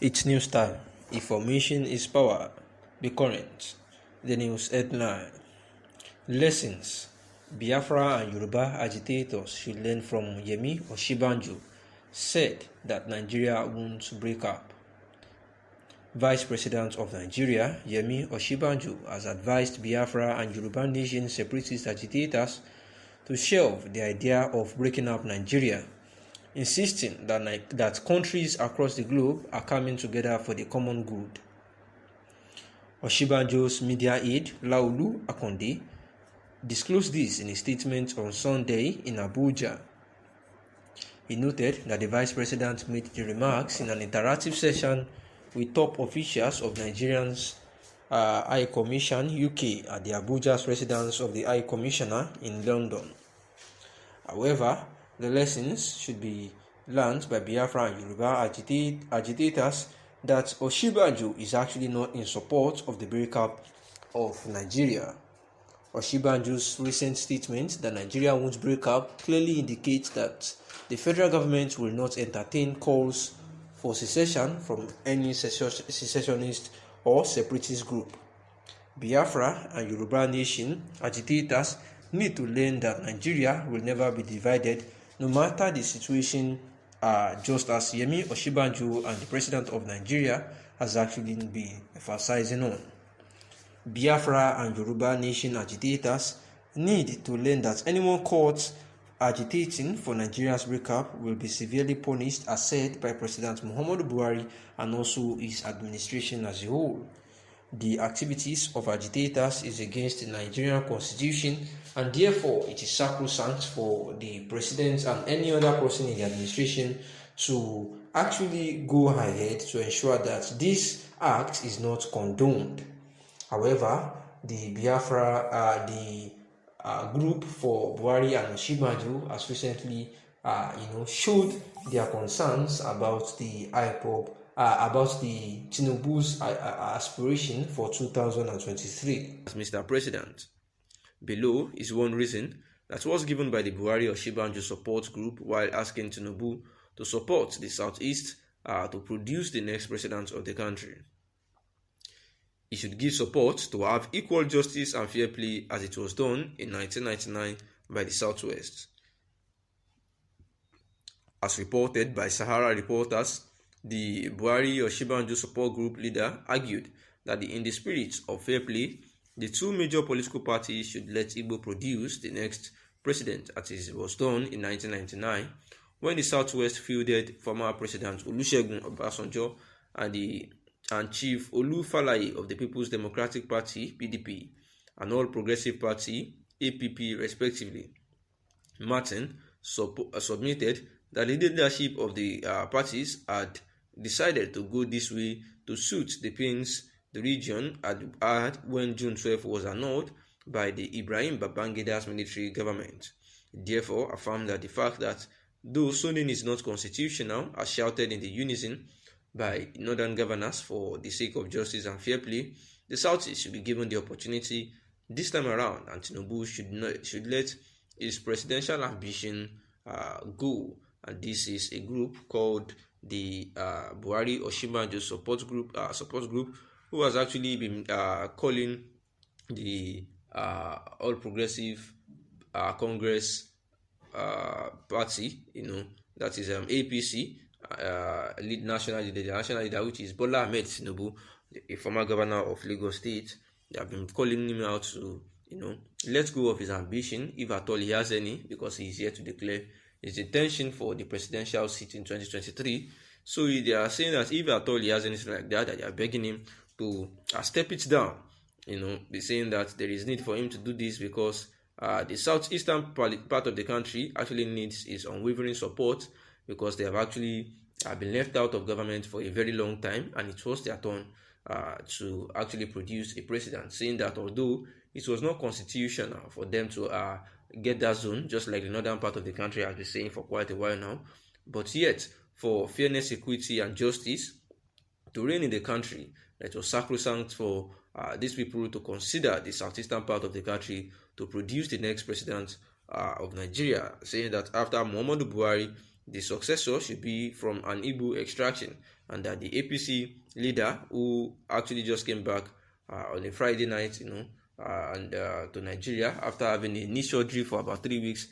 It's news time. Information is power. Be current. The news headline. Lessons. Biafra and Yoruba agitators should learn from Yemi Oshibanjo said that Nigeria won't break up. Vice President of Nigeria, Yemi Oshibanjo, has advised Biafra and Yoruba nation separatist agitators to shelve the idea of breaking up Nigeria, insisting that countries across the globe are coming together for the common good. Oshibanjo's media aide, Laolu Akonde, disclosed this in a statement on Sunday in Abuja. He noted that the vice president made the remarks in an interactive session with top officials of Nigeria's High Commission UK at the Abuja's residence of the High Commissioner in London. However, the lessons should be learned by Biafra and Yoruba agitators that Oshibanjo is actually not in support of the breakup of Nigeria. Oshibanjo's recent statement that Nigeria won't break up clearly indicates that the federal government will not entertain calls for secession from any secessionist or separatist group. Biafra and Yoruba nation agitators need to learn that Nigeria will never be divided no matter the situation, just as Yemi Oshibanjo and the president of Nigeria has actually been emphasizing on. Biafra and Yoruba nation agitators need to learn that anyone caught agitating for Nigeria's breakup will be severely punished, as said by President Muhammadu Buhari and also his administration as a whole. The activities of agitators is against the Nigerian constitution, and therefore it is sacrosanct for the president and any other person in the administration to actually go ahead to ensure that this act is not condoned. However, the Biafra, group for Buhari and Oshibanjo has recently, showed their concerns about the IPOB, about the Tinubu's aspiration for 2023. As Mr. President, below is one reason that was given by the Buhari Oshibanjo support group while asking Tinubu to support the Southeast to produce the next president of the country. He should give support to have equal justice and fair play as it was done in 1999 by the Southwest. As reported by Sahara reporters, the Buhari Oshibanjo support group leader argued that in the spirit of fair play, the two major political parties should let Igbo produce the next president, as it was done in 1999 when the Southwest fielded former President Olusegun Obasanjo and Chief Olu Falaye of the People's Democratic Party (PDP) and All Progressive Party (APP) respectively. Martin submitted that the leadership of the parties had decided to go this way to suit the pains the region had when June 12 was annulled by the Ibrahim Babangida's military government. He therefore affirmed that the fact that though zoning is not constitutional, as shouted in the unison by northern governors for the sake of justice and fair play, the Southeast should be given the opportunity this time around, and Tinubu should let his presidential ambition go. And this is a group called the Buhari Oshibanjo support group, who has actually been calling the All Progressive Congress party, that is APC, the national leader, which is Bola Ahmed Tinubu, a former governor of Lagos State. They have been calling him out to, let go of his ambition, if at all he has any, because he is here to declare his intention for the presidential seat in 2023. So they are saying that if at all he has anything like that they are begging him to step it down. They're saying that there is need for him to do this because the southeastern part of the country actually needs his unwavering support, because they have actually been left out of government for a very long time, and it was their turn to actually produce a president, saying that although it was not constitutional for them to get that zone, just like the northern part of the country has been saying for quite a while now, but yet for fairness, equity, and justice to reign in the country, it was sacrosanct for these people to consider the southeastern part of the country to produce the next president of Nigeria, saying that after Muhammadu Buhari the successor should be from an Igbo extraction, and that the APC leader, who actually just came back on a Friday night, to Nigeria after having a knee surgery for about 3 weeks.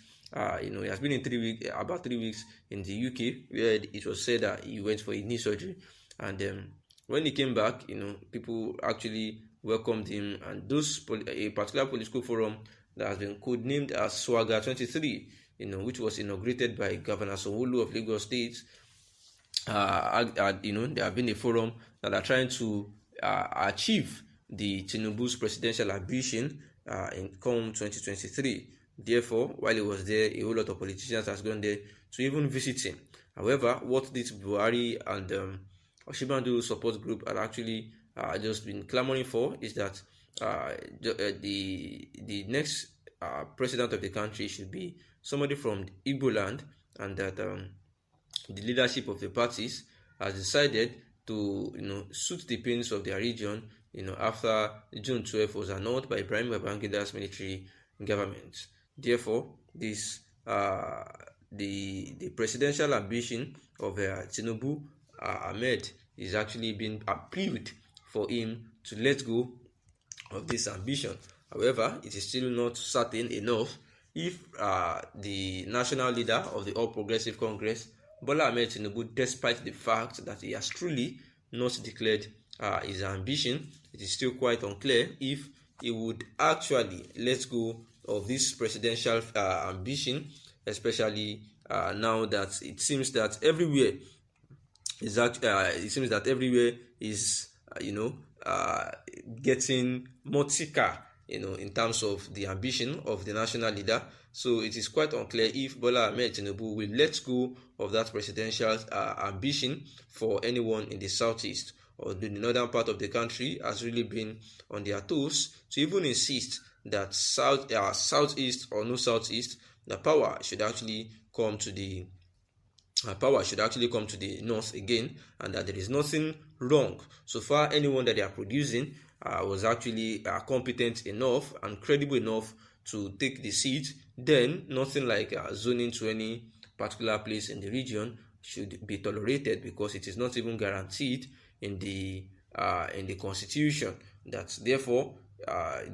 He has been in about 3 weeks in the UK, where it was said that he went for a knee surgery, and when he came back, people actually welcomed him, and a particular political forum that has been codenamed as Swagger 23, which was inaugurated by Governor Sanwo-Olu of Lagos State. There have been a forum that are trying to achieve the Tinubu's presidential ambition in 2023. Therefore, while he was there, a whole lot of politicians has gone there to even visit him. However, what this Buhari and Oshibanjo support group are actually just been clamoring for is that the next president of the country should be somebody from Igbo land, and that the leadership of the parties has decided to suit the pains of their region, after June 12 was annulled by Ibrahim Babangida's military government. Therefore, this the presidential ambition of Tinubu Ahmed is actually being appealed for him to let go of this ambition. However, it is still not certain enough if the national leader of the All Progressive Congress, Bola Ahmed Tinubu, despite the fact that he has truly not declared his ambition, it is still quite unclear if he would actually let go of this presidential ambition, especially now that it seems that everywhere is getting more thicker, in terms of the ambition of the national leader. So it is quite unclear if Bola Ahmed Tinubu will let go of that presidential ambition for anyone in the southeast or the northern part of the country has really been on their toes to even insist that southeast or no southeast, the power should actually come to the north again, and that there is nothing wrong so far. Anyone that they are producing was actually competent enough and credible enough to take the seat, then nothing like zoning to any particular place in the region should be tolerated, because it is not even guaranteed in the constitution. That therefore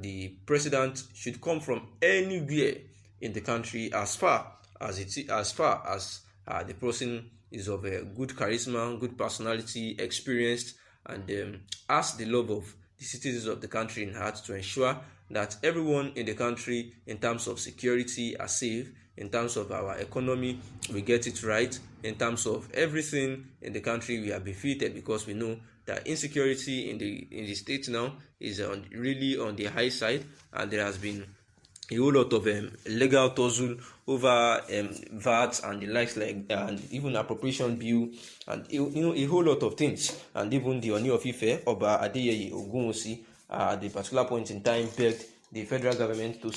the president should come from anywhere in the country as far as the person is of a good charisma, good personality, experienced, and has the love of the citizens of the country in heart, to ensure that everyone in the country, in terms of security, are safe, in terms of our economy, we get it right, in terms of everything in the country, we are befitted, because we know that insecurity in the state now is really on the high side, and there has been a whole lot of legal tussle over VAT and the likes, and even appropriation bill, and a whole lot of things. And even the Oni of Ife, Oba Adeyeye Ogunwusi, at the particular point in time, begged the federal government to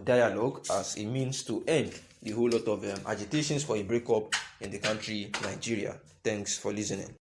dialogue as a means to end the whole lot of agitations for a breakup in the country, Nigeria. Thanks for listening.